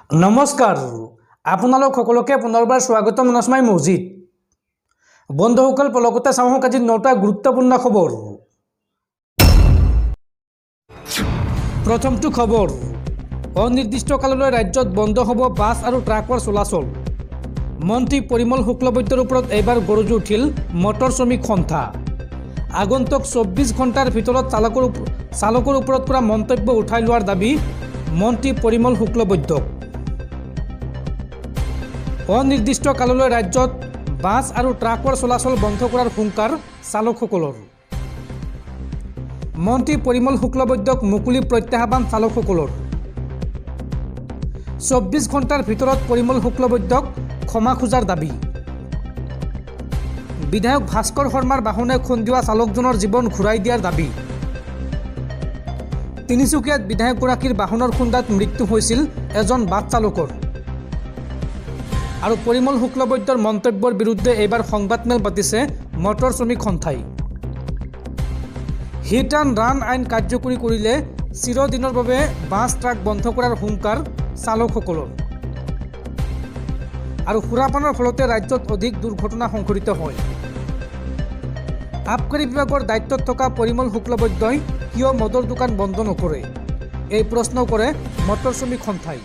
নমস্কাৰ আপোনালোক সকলোকে পুনৰবাৰ স্বাগতম মনস্মাই মছজিদ বন্ধুসকল পলকতে চাওক আজি 9টা গুৰুত্বপূৰ্ণ খবৰ। প্ৰথমটো খবৰ, অনিৰ্দিষ্টকাললৈ ৰাজ্যত বন্ধ হ'ব বাছ আৰু ট্ৰাকৰ চলাচল। মন্ত্ৰী পৰিমল শুক্লবৈদ্যৰ ওপৰত এইবাৰ গৰজি উঠিল মটৰ শ্ৰমিক সন্থা। আগন্তুক 24 ঘণ্টাৰ ভিতৰত চালকৰ ওপৰত কৰা মন্তব্য উঠাই লোৱাৰ দাবী মন্ত্ৰী পৰিমল শুক্লবৈদ্যক। অনিৰ্দিষ্টকাললৈ ৰাজ্যত বাছ আৰু ট্ৰাকৰ চলাচল বন্ধ কৰাৰ হুংকাৰ চালকসকলৰ। মন্ত্ৰী পৰিমল শুক্লবৈদ্যক মুকলি প্ৰত্যাহ্বান চালকসকলৰ। 24 ঘণ্টাৰ ভিতৰত পৰিমল শুক্লবৈদ্যক ক্ষমা খোজাৰ দাবী। বিধায়ক ভাস্কৰ শৰ্মাৰ বাহনে খুন্দোৱা চালকজনৰ জীৱন ঘূৰাই দিয়াৰ দাবী। তিনিচুকীয়াত বিধায়কগৰাকীৰ বাহনৰ খুন্দাত মৃত্যু হৈছিল এজন বাছ চালকৰ। আৰু পৰিমল শুক্লবৈদ্যৰ মন্তব্যৰ বিৰুদ্ধে এইবাৰ সংবাদমেল পাতিছে মটৰ শ্ৰমিক সন্থাই। হিট এণ্ড ৰান আইন কাৰ্যকৰী কৰিলে চিৰদিনৰ বাবে বাছ ট্ৰাক বন্ধ কৰাৰ হুংকাৰ চালকসকলৰ। আৰু সুৰাপানৰ ফলতে ৰাজ্যত অধিক দুৰ্ঘটনা সংঘটিত হয়। আবকাৰী বিভাগৰ দায়িত্বত থকা পৰিমল শুক্লবৈদ্যই কিয় মদৰ দোকান বন্ধ নকৰে, এই প্ৰশ্ন কৰে মটৰ শ্ৰমিক সন্থাই।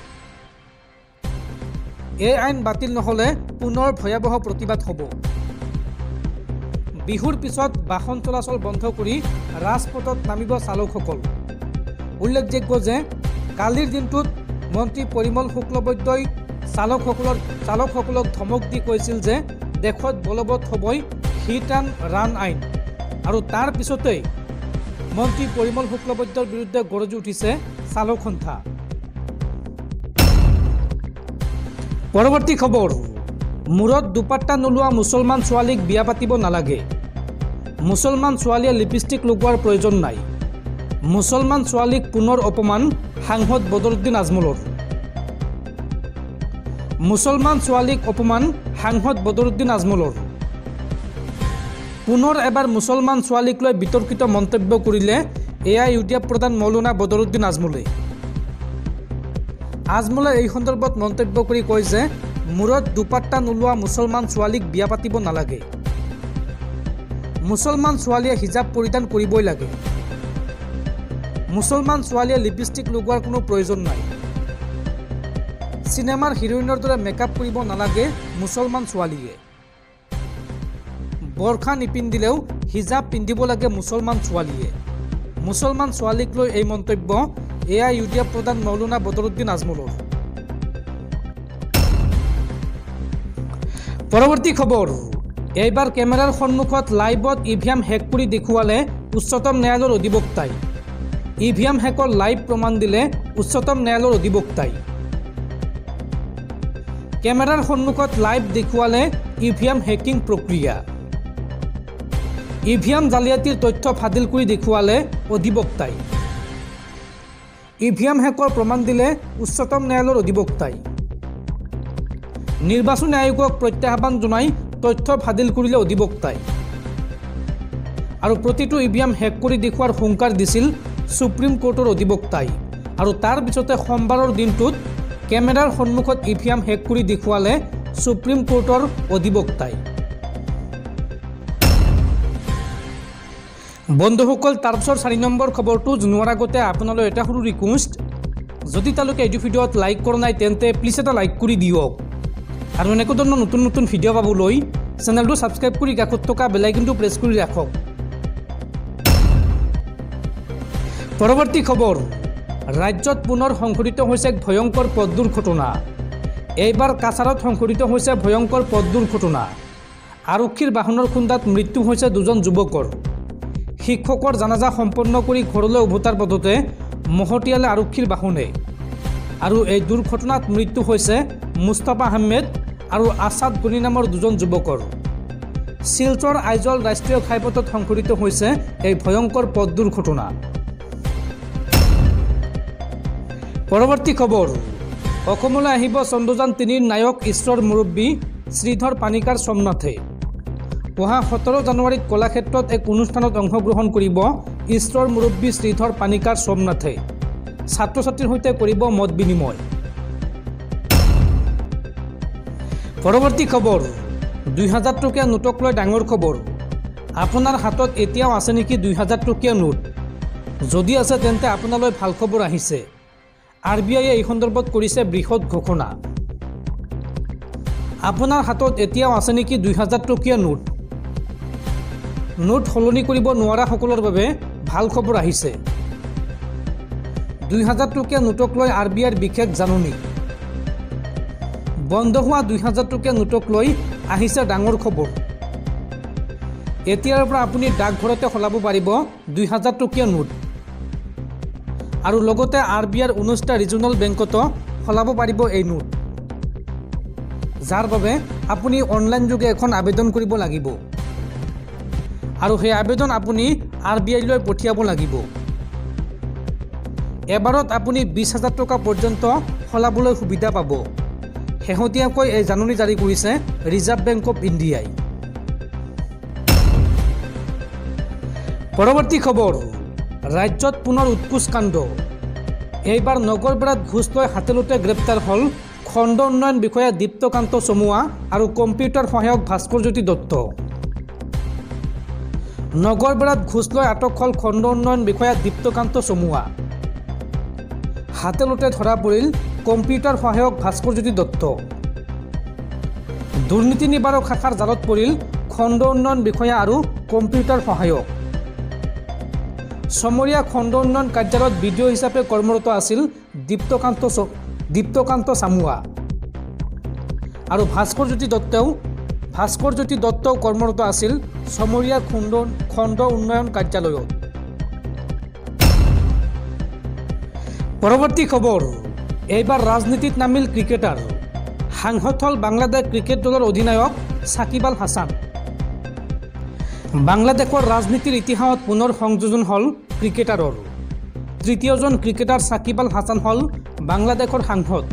এই আইন বাতিল নহ'লে পুনৰ ভয়াৱহ প্ৰতিবাদ হ'ব। বিহুৰ পিছত বাহন চলাচল বন্ধ কৰি ৰাজপথত নামিব চালকসকল। উল্লেখযোগ্য যে কালিৰ দিনটোত মন্ত্ৰী পৰিমল শুক্লবৈদ্যই চালকসকলক ধমক দি কৈছিল যে দেশত বলবৎ হ'বই হিট এণ্ড ৰান আইন। আৰু তাৰ পিছতেই মন্ত্ৰী পৰিমল শুক্লবৈদ্যৰ বিৰুদ্ধে গৰজি উঠিছে চালক সন্থা। পৰৱৰ্তী খবৰ, মূৰত দুপাট্টা নোলোৱা মুছলমান ছোৱালীক বিয়া পাতিব নালাগে। মুছলমান ছোৱালীয়ে লিপষ্টিক লগোৱাৰ প্ৰয়োজন নাই। মুছলমান ছোৱালীক পুনৰ অপমান সাংসদ বদৰুদ্দিন আজমলৰ। মুছলমান ছোৱালীক অপমান সাংসদ বদৰুদ্দিন আজমলৰ। পুনৰ এবাৰ মুছলমান ছোৱালীক লৈ বিতৰ্কিত মন্তব্য কৰিলে AIUDF প্ৰধান মৌলানা বদৰুদ্দিন আজমলে। আজমলে এই সন্দৰ্ভত মন্তব্য কৰি কয় যে মূৰত দুপাট্টা নোলোৱা মুছলমান ছোৱালীক বিয়া পাতিব নালাগে। মুছলমান ছোৱালীয়ে হিজাব পৰিধান কৰিবই লাগে। মুছলমান ছোৱালীয়ে লিপষ্টিক লগোৱাৰ কোনো প্ৰয়োজন নাই। চিনেমাৰ হিৰোইনৰ দৰে মেকআপ কৰিব নালাগে মুছলমান ছোৱালীয়ে। বৰখা নিপিন্ধিলেও হিজাব পিন্ধিব লাগে মুছলমান ছোৱালীয়ে। মুছলমান ছোৱালীক লৈ এই মন্তব্য AIUDF প্ৰধান মৌলানা বদৰুদ্দিন আজমলৰ। পৰৱৰ্তী খবৰ, এইবাৰ কেমেৰাৰ সন্মুখত লাইভত EVM হেক কৰি দেখুৱালে উচ্চতম ন্যায়ালয়ৰ অধিবক্তাই। EVM হেকৰ লাইভ প্ৰমাণ দিলে উচ্চতম ন্যায়ালয়ৰ অধিবক্তাই। কেমেৰাৰ সন্মুখত লাইভ দেখুৱালে EVM হেকিং প্ৰক্ৰিয়া। EVM জালিয়াতিৰ তথ্য ফাদিল কৰি দেখুৱালে অধিবক্তাই। EVM হেকৰ প্ৰমাণ দিলে উচ্চতম ন্যায়ালয়ৰ অধিবক্তাই। নিৰ্বাচনী আয়োগক প্ৰত্যাহ্বান জনাই তথ্য ফাদিল কৰিলে অধিবক্তাই। আৰু প্ৰতিটো EVM হেক কৰি দেখুৱাৰ হুংকাৰ দিছিল সুপ্ৰিম কোৰ্টৰ অধিবক্তাই। আৰু তাৰ পিছতে সোমবাৰৰ দিনটোত কেমেৰাৰ সন্মুখত EVM হেক কৰি দেখুৱালে সুপ্ৰিম কোৰ্টৰ অধিবক্তাই। বন্ধুসকল, তাৰপিছত 4 নম্বৰ খবৰটো জনোৱাৰ আগতে আপোনালৈ এটা সৰু ৰিকুৱেষ্ট, যদি তেওঁলোকে এইটো ভিডিঅ'ত লাইক কৰা নাই তেন্তে প্লিজ এটা লাইক কৰি দিয়ক। আৰু এনেকুৱা ধৰণৰ নতুন নতুন ভিডিঅ' পাবলৈ চেনেলটো ছাবস্ক্ৰাইব কৰি কাষত থকা বেল আইকনটো প্ৰেছ কৰি ৰাখক। পৰৱৰ্তী খবৰ, ৰাজ্যত পুনৰ সংঘটিত হৈছে এক ভয়ংকৰ পথ দুৰ্ঘটনা। এইবাৰ কাছাৰত সংঘটিত হৈছে ভয়ংকৰ পথ দুৰ্ঘটনা। আৰক্ষীৰ বাহনৰ খুন্দাত মৃত্যু হৈছে 2জন যুৱকৰ। শিক্ষকৰ জানাজা সম্পন্ন কৰি ঘৰলৈ উভতাৰ পথতে মহতিয়ালে আৰক্ষীৰ বাহনে। আৰু এই দুৰ্ঘটনাত মৃত্যু হৈছে মুস্তাফা আহমেদ আৰু আছাদ গনি নামৰ 2জন যুৱকৰ। শিলচৰ আইজল ৰাষ্ট্ৰীয় ঘাইপথত সংঘটিত হৈছে এই ভয়ংকৰ পথ দুৰ্ঘটনা। পৰৱৰ্তী খবৰ, অসমলৈ আহিব চন্দ্ৰযান 3ৰ নায়ক ইছৰৰ মুৰব্বী শ্ৰীধৰ পানিকাৰ সোমনাথে। অহা 17 জানুৱাৰীত কলাক্ষেত্ৰত এক অনুষ্ঠানত অংশগ্ৰহণ কৰিব ইছৰৰ মুৰব্বী শ্ৰীধৰ পানিকাৰ সোমনাথে। ছাত্ৰ ছাত্ৰীৰ সৈতে কৰিব মত বিনিময়। পৰৱৰ্তী খবৰ 2000 টকীয়া নোটক লৈ ডাঙৰ খবৰ। আপোনাৰ হাতত এতিয়াও আছে নেকি 2000 টকীয়া নোট? যদি আছে তেন্তে আপোনালৈ ভাল খবৰ আহিছে। RBI এই সন্দৰ্ভত কৰিছে বৃহৎ ঘোষণা। আপোনাৰ হাতত এতিয়াও আছে নেকি 2000 টকীয়া নোট? নোট সলনি কৰিব নোৱাৰাসকলৰ বাবে ভাল খবৰ আহিছে। 2000 টকীয়া নোটক লৈ RBIৰ বিশেষ জাননী। বন্ধ হোৱা 2000 টকীয়া নোটক লৈ আহিছে ডাঙৰ খবৰ। এতিয়াৰ পৰা আপুনি ডাকঘৰতে সলাব পাৰিব 2000 টকীয়া নোট। আৰু লগতে RBIৰ 19টা ৰিজনেল বেংকতো সলাব পাৰিব এই নোট, যাৰ বাবে আপুনি অনলাইন যোগে এখন আবেদন কৰিব লাগিব। আৰু সেই আবেদন আপুনি RBI লৈ পঠিয়াব লাগিব। এবাৰত আপুনি 20,000 টকা পৰ্যন্ত সলাবলৈ সুবিধা পাব। শেহতীয়াকৈ এই জাননী জাৰি কৰিছে ৰিজাৰ্ভ বেংক অৱ ইণ্ডিয়াই। পৰৱৰ্তী খবৰ, ৰাজ্যত পুনৰ উৎকোচ কাণ্ড। এইবাৰ নগৰবেৰাত ঘোষ লৈ হাতেলোতে গ্ৰেপ্তাৰ হ'ল খণ্ড উন্নয়ন বিষয়া দীপ্তকান্ত চমুৱা আৰু কম্পিউটাৰ সহায়ক ভাস্কৰজ্যোতি দত্ত। নগৰবেৰাত ঘোষ লৈ আটক হ'ল খণ্ড উন্নয়ন বিষয়া দীপ্তকান্ত চমুৱা। হাতেলোতে ধৰা পৰিল কম্পিউটাৰ সহায়ক ভাস্কৰজ্যোতি দত্ত। দুৰ্নীতি নিবাৰক শাখাৰ জালত পৰিল খণ্ড উন্নয়ন বিষয়া আৰু কম্পিউটাৰ সহায়ক। চমৰীয়া খণ্ড উন্নয়ন কাৰ্যালয়ত BDO হিচাপে কৰ্মৰত আছিল দীপ্তকান্ত চামুৱা আৰু ভাস্কৰজ্যোতি দত্তও কৰ্মৰত আছিল চমৰীয়া খণ্ড উন্নয়ন কাৰ্যালয়ত। পৰৱৰ্তী খবৰ, এইবাৰ ৰাজনীতিত নামিল ক্ৰিকেটাৰ। সাংসদ হ'ল বাংলাদেশ ক্ৰিকেট দলৰ অধিনায়ক সাকিব আল হাছান। বাংলাদেশৰ ৰাজনীতিৰ ইতিহাসত পুনৰ সংযোজন হ'ল ক্ৰিকেটাৰৰ। তৃতীয়জন ক্ৰিকেটাৰ সাকিব আল হাছান হ'ল বাংলাদেশৰ সাংসদ।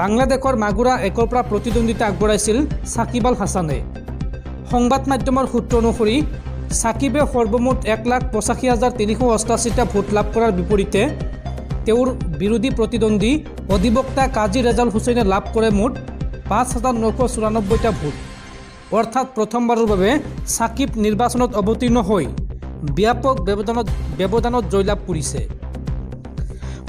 বাংলাদেশৰ মাগুৰা 1ৰ পৰা প্ৰতিদ্বন্দ্বিতা আগবঢ়াইছিল সাকিব আল হাছানে। সংবাদ মাধ্যমৰ সূত্ৰ অনুসৰি সাকিবে সৰ্বমুঠ 1,85,388টা ভোট লাভ কৰাৰ বিপৰীতে তেওঁৰ বিৰোধী প্ৰতিদ্বন্দ্বী অধিবক্তা কাজী ৰেজাল হুছেইনে লাভ কৰে মুঠ 5,994টা ভোট। অৰ্থাৎ প্ৰথমবাৰৰ বাবে সাকিব নিৰ্বাচনত অৱতীৰ্ণ হৈ ব্যাপক ব্যৱধানত জয়লাভ কৰিছে।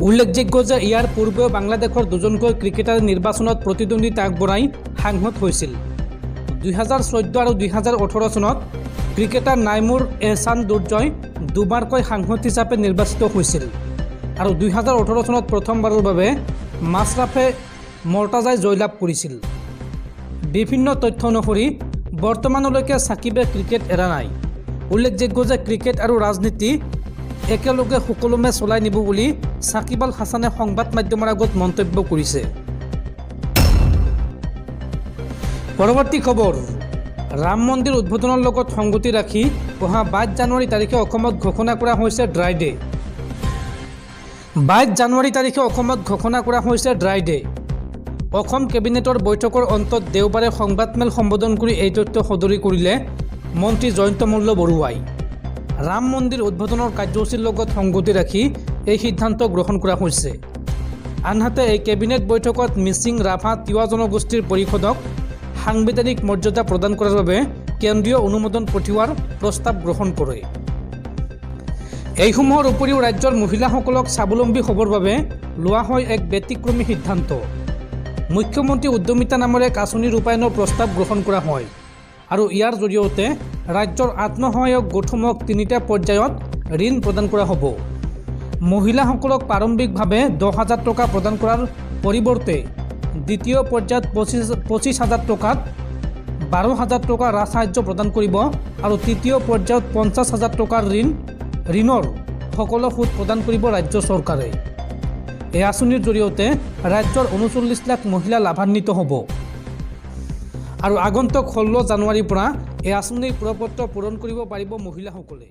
উল্লেখযোগ্য যে ইয়াৰ পূৰ্বেও বাংলাদেশৰ দুজনকৈ ক্ৰিকেটাৰে নিৰ্বাচনত প্ৰতিদ্বন্দ্বিতা আগবঢ়াই সাংসদ হৈছিল। 2014 আৰু 2018 চনত ক্ৰিকেটাৰ নাইমুৰ এহছান দুৰ্জয় দুবাৰকৈ সাংসদ হিচাপে নিৰ্বাচিত হৈছিল আৰু 2018 চনত প্ৰথমবাৰৰ বাবে মাছৰাফে মৰ্টাজাই জয়লাভ কৰিছিল। বিভিন্ন তথ্য অনুসৰি বৰ্তমানলৈকে সাকিবে ক্ৰিকেট এৰা নাই। উল্লেখযোগ্য যে ক্ৰিকেট আৰু ৰাজনীতি একেলগে সুকলমে চলাই নিব বুলি সাকিব আল হাছানে সংবাদ মাধ্যমৰ আগত মন্তব্য কৰিছে। পৰৱৰ্তী খবৰ, ৰাম মন্দিৰ উদ্বোধনৰ লগত সংগতি ৰাখি অহা 22 জানুৱাৰী তাৰিখে অসমত ঘোষণা কৰা হৈছে ড্ৰাই ডে। 22 জানুৱাৰী তাৰিখে অসমত ঘোষণা কৰা হৈছে ড্ৰাই ডে। অসম কেবিনেটৰ বৈঠকৰ অন্তত দেওবাৰে সংবাদমেল সম্বোধন কৰি এই তথ্য সদৰি কৰিলে মন্ত্ৰী জয়ন্ত মল্ল বৰুৱাই। ৰাম মন্দিৰ উদ্বোধনৰ কাৰ্যসূচীৰ লগত সংগতি ৰাখি এই সিদ্ধান্ত গ্ৰহণ কৰা হৈছে। আনহাতে এই কেবিনেট বৈঠকত মিচিং, ৰাভা, তিৱা জনগোষ্ঠীৰ পৰিষদক সাংবিধানিক মৰ্যাদা প্ৰদান কৰাৰ বাবে কেন্দ্ৰীয় অনুমোদন পঠিওৱাৰ প্ৰস্তাৱ গ্ৰহণ কৰে। এইসমূহৰ উপৰিও ৰাজ্যৰ মহিলাসকলক স্বাৱলম্বী হ'বৰ বাবে লোৱা হয় এক ব্যতিক্ৰমী সিদ্ধান্ত। মুখ্যমন্ত্ৰী উদ্যমিতা নামেৰে এক আঁচনি ৰূপায়ণৰ প্ৰস্তাৱ গ্ৰহণ কৰা হয় আৰু ইয়াৰ জৰিয়তে ৰাজ্যৰ আত্মসহায়ক গোটসমূহক 3টা পৰ্যায়ত ঋণ প্ৰদান কৰা হ'ব। মহিলাসকলক প্ৰাৰম্ভিকভাৱে 10,000 টকা প্ৰদান কৰাৰ পৰিৱৰ্তে দ্বিতীয় পৰ্যায়ত 25,000 টকাত 12,000 টকা ৰাজ সাহায্য প্ৰদান কৰিব আৰু তৃতীয় পৰ্যায়ত 50,000 টকাৰ ঋণৰ সকলো সুদ প্ৰদান কৰিব ৰাজ্য চৰকাৰে। এই আঁচনিৰ জৰিয়তে ৰাজ্যৰ 39 লাখ মহিলা লাভান্বিত হ'ব আৰু আগন্তুক 16 জানুৱাৰীৰ পৰা এই আঁচনিৰ প্ৰপত্ৰ পূৰণ কৰিব পাৰিব মহিলাসকলে।